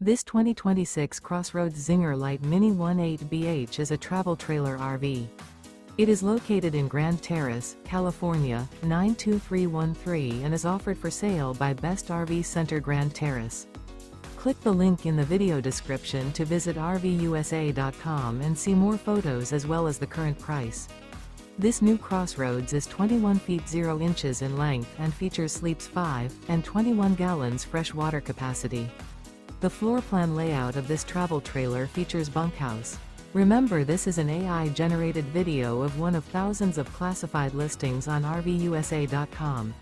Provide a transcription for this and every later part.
This 2026 CrossRoads Zinger Lite Mini 18BH is a travel trailer RV. It is located in Grand Terrace, California, 92313 and is offered for sale by Best RV Center Grand Terrace. Click the link in the video description to visit RVUSA.com and see more photos as well as the current price. This new CrossRoads is 21 feet 0 inches in length and features sleeps 5 and 21 gallons fresh water capacity. The floor plan layout of this travel trailer features bunkhouse. Remember, this is an AI-generated video of one of thousands of classified listings on RVUSA.com.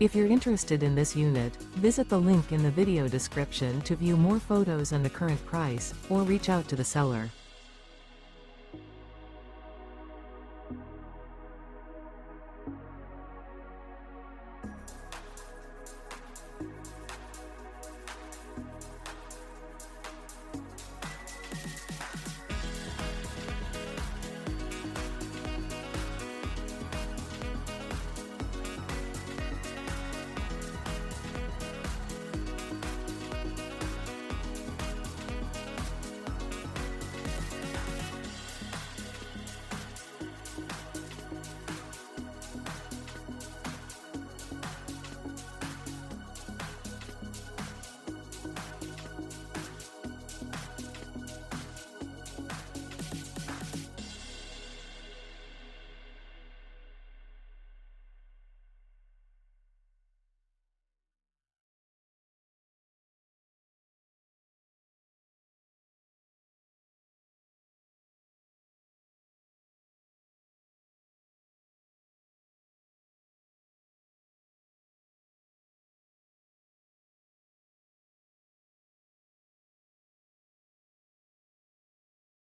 If you're interested in this unit, visit the link in the video description to view more photos and the current price, or reach out to the seller.